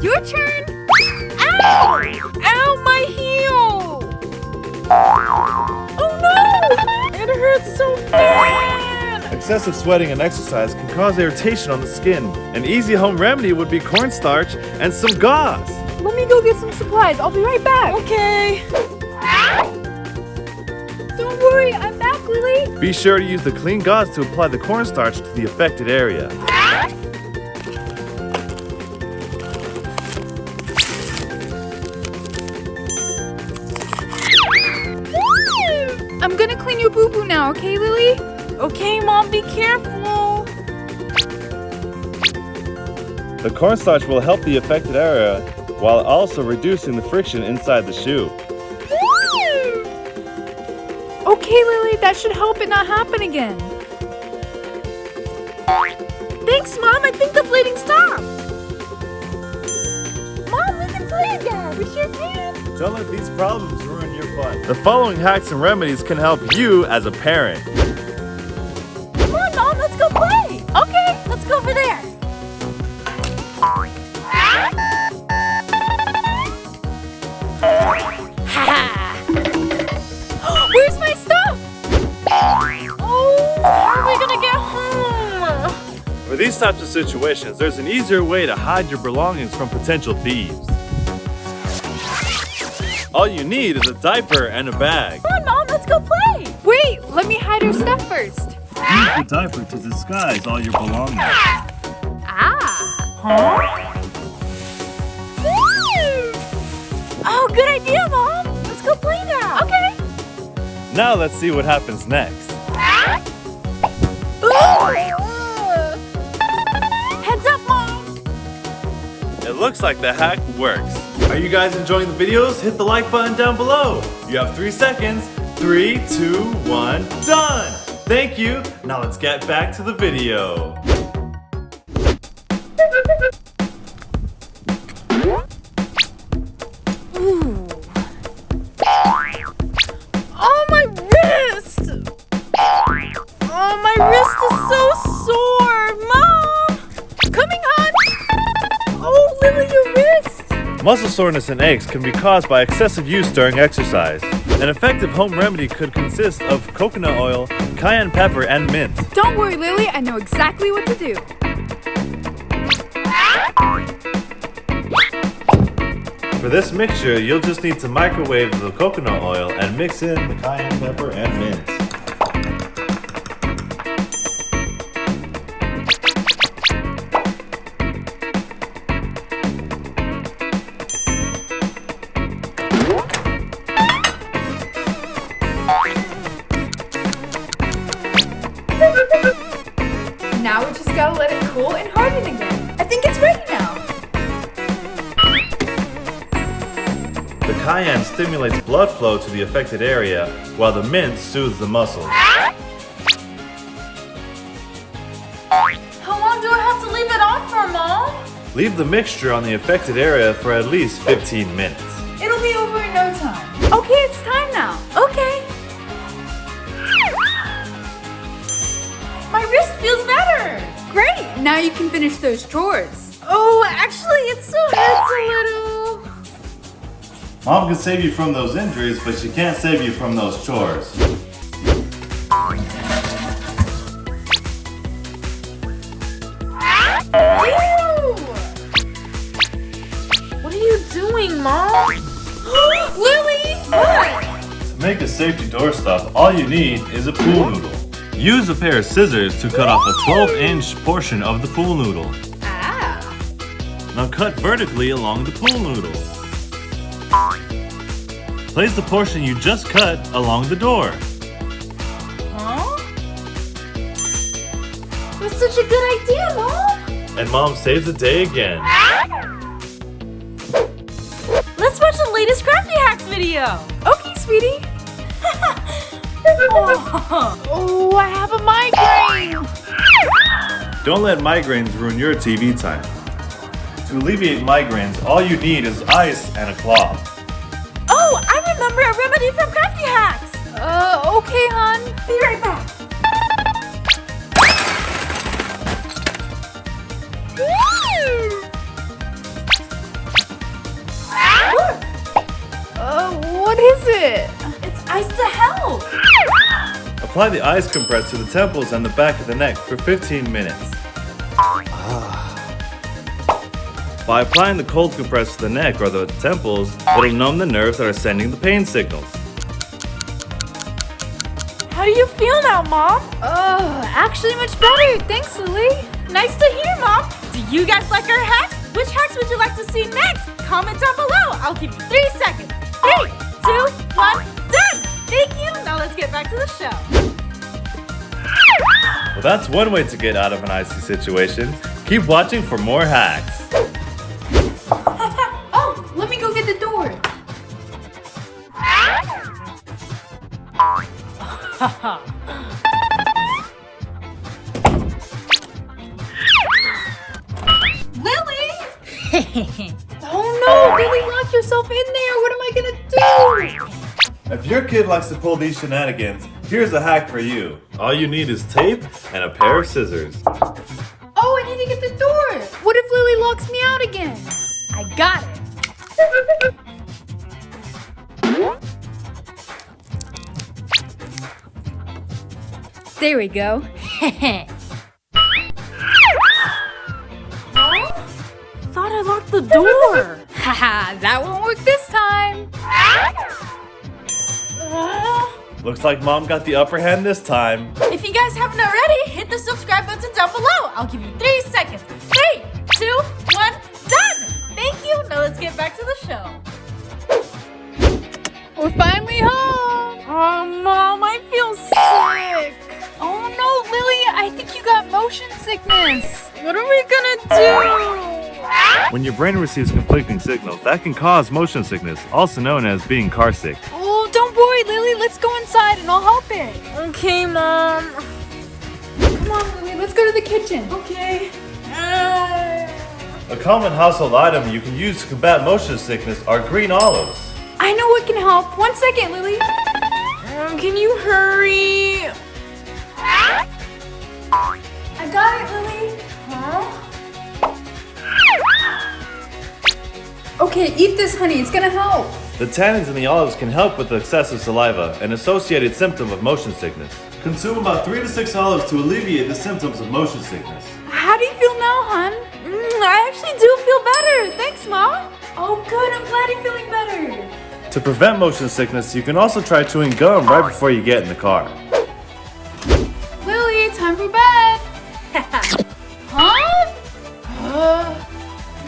Your turn. Ow! Ow, my heel! Oh no! It hurts so bad! Excessive sweating and exercise can cause irritation on the skin. An easy home remedy would be cornstarch and some gauze. Let me go get some supplies. I'll be right back. Okay. Don't worry, I'm back, Lily. Be sure to use the clean gauze to apply the cornstarch to the affected area. I'm gonna clean your boo-boo now, okay, Lily? Okay, Mom, be careful. The cornstarch will help the affected area while also reducing the friction inside the shoe. Okay, Lily, that should help it not happen again. Thanks, Mom. I think the bleeding stopped. Mom, we can play again. We sure can. Don't let these problems ruin your fun. The following hacks and remedies can help you as a parent. Come on, Mom, let's go play. Okay, let's go over there. Where's my stuff? Oh, how are we gonna get home? For these types of situations, there's an easier way to hide your belongings from potential thieves. All you need is a diaper and a bag. Come on, Mom, let's go play. Wait, let me hide our stuff first. Use the diaper to disguise all your belongings. Huh? Oh, good idea, Mom. Let's go play now. Okay. Now let's see what happens next. Heads up, Mom. It looks like the hack works. Are you guys enjoying the videos? Hit the like button down below. You have 3 seconds. 3, 2, 1, done! Thank you. Now let's get back to the video. Ooh. Oh, my wrist! Oh, my wrist is so sore! Mom! Coming, hon! Oh, Lily, your wrist! Muscle soreness and aches can be caused by excessive use during exercise. An effective home remedy could consist of coconut oil, cayenne pepper, and mint. Don't worry, Lily. I know exactly what to do. For this mixture, you'll just need to microwave the coconut oil and mix in the cayenne pepper and mint. Now we just gotta let it cool and harden again. I think it's ready now. The cayenne stimulates blood flow to the affected area, while the mint soothes the muscles. How long do I have to leave it on for, Mom? Leave the mixture on the affected area for at least 15 minutes. It'll be over in no time. Okay, it's time now. Okay. My wrist feels better. Great. Now you can finish those chores. Oh, actually, it still hurts a little. Mom can save you from those injuries, but she can't save you from those chores. Ew! What are you doing, Mom? Lily! What? To make a safety doorstop, all you need is a pool noodle. Use a pair of scissors to cut off a 12-inch portion of the pool noodle. Ah! Now cut vertically along the pool noodle. Place the portion you just cut along the door. Huh? That's such a good idea, Mom! And Mom saves the day again. Let's watch the latest Crafty Hacks video! Okay, sweetie. Oh, I have a migraine! Don't let migraines ruin your TV time. To alleviate migraines, all you need is ice and a cloth. Oh, I remember a remedy from Crafty Hacks! Okay, hon. Be right back. it. It's ice to help. Apply the ice compress to the temples and the back of the neck for 15 minutes. By applying the cold compress to the neck or the temples, it'll numb the nerves that are sending the pain signals. How do you feel now, Mom? Oh, actually much better. Thanks, Lily. Nice to hear, Mom. Do you guys like our hacks? Which hacks would you like to see next? Comment down below. I'll give you 3 seconds. 3, 2, 1, done! Thank you. Now let's get back to the show. Well, that's one way to get out of an icy situation. Keep watching for more hacks. Oh, let me go get the door. Lily! Oh no, Lily, lock yourself in there. What am I gonna do? If your kid likes to pull these shenanigans, here's a hack for you. All you need is tape and a pair of scissors. Oh, I need to get the door. What if Lily locks me out again? I got it. There we go. Thought I locked the door. Haha, that won't work this time. Looks like Mom got the upper hand this time. If you guys haven't already, hit the subscribe button down below. I'll give you 3 seconds. 3, 2, 1, done! Thank you. Now let's get back to the show. We're finally home. Oh, Mom, I feel sick. Oh no, Lily, I think you got motion sickness. What are we gonna do? When your brain receives conflicting signals, that can cause motion sickness, also known as being car sick. Oh, don't worry, Lily. Let's go inside and I'll help it. Okay, Mom. Come on, Lily. Let's go to the kitchen. Okay. A common household item you can use to combat motion sickness are green olives. I know what can help. 1 second, Lily. Can you hurry? I got it, Lily. Huh? Okay, eat this, honey. It's gonna help. The tannins in the olives can help with excessive saliva, an associated symptom of motion sickness. Consume about 3 to 6 olives to alleviate the symptoms of motion sickness. How do you feel now, hon? I actually do feel better. Thanks, Mom. Oh, good. I'm glad you're feeling better. To prevent motion sickness, you can also try chewing gum right before you get in the car. Lily, time for bed. Huh?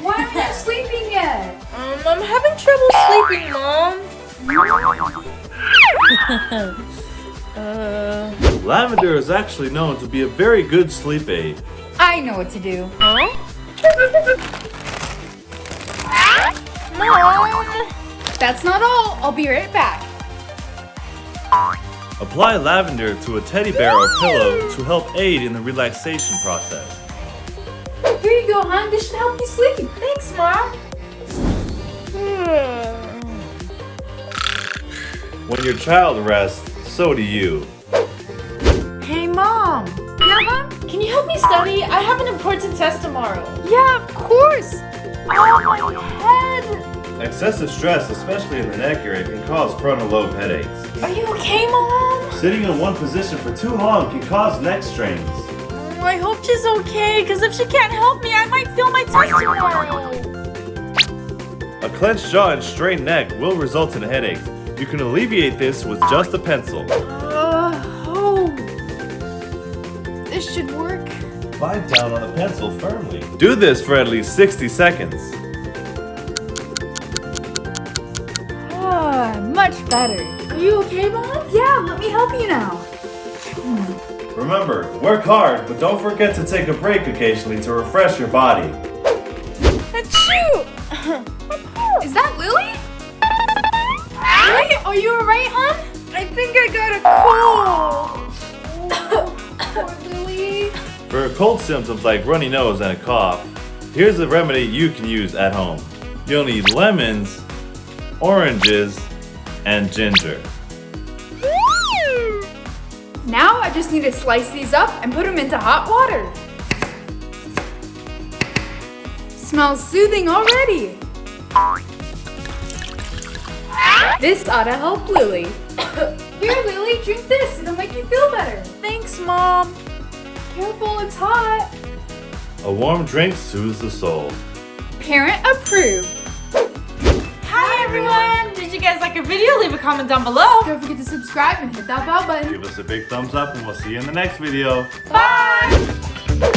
Why aren't you sleeping yet? I'm having trouble sleeping, Mom. Lavender is actually known to be a very good sleep aid. I know what to do. Huh? Mom! That's not all. I'll be right back. Apply lavender to a teddy bear or pillow to help aid in the relaxation process. Here you go, hon. This should help you sleep. Thanks, Mom. When your child rests, so do you. Hey, Mom. Yeah, hon? Can you help me study? I have an important test tomorrow. Yeah, of course. Oh, my head. Excessive stress, especially in the neck area, can cause frontal lobe headaches. Are you okay, Mom? Sitting in one position for too long can cause neck strains. Oh, I hope she's okay, because if she can't help me, I might fail my test tomorrow. A clenched jaw and strained neck will result in headaches. You can alleviate this with just a pencil. This should work. Bite down on the pencil firmly. Do this for at least 60 seconds. Much better. Are you okay, Mom? Yeah, let me help you now. Remember, work hard, but don't forget to take a break occasionally to refresh your body. Achoo! Is that Lily? Lily, are you alright, hon? I think I got a cold. Poor Lily. For cold symptoms like runny nose and a cough, here's a remedy you can use at home. You'll need lemons, oranges, and ginger. Now I just need to slice these up and put them into hot water. Smells soothing already. This ought to help Lily. Here, Lily, drink this. It'll make you feel better. Thanks, Mom. Careful, it's hot. A warm drink soothes the soul. Parent approved. Hi, everyone. Did you guys like our video? Leave a comment down below. Don't forget to subscribe and hit that bell button. Give us a big thumbs up and we'll see you in the next video. Bye.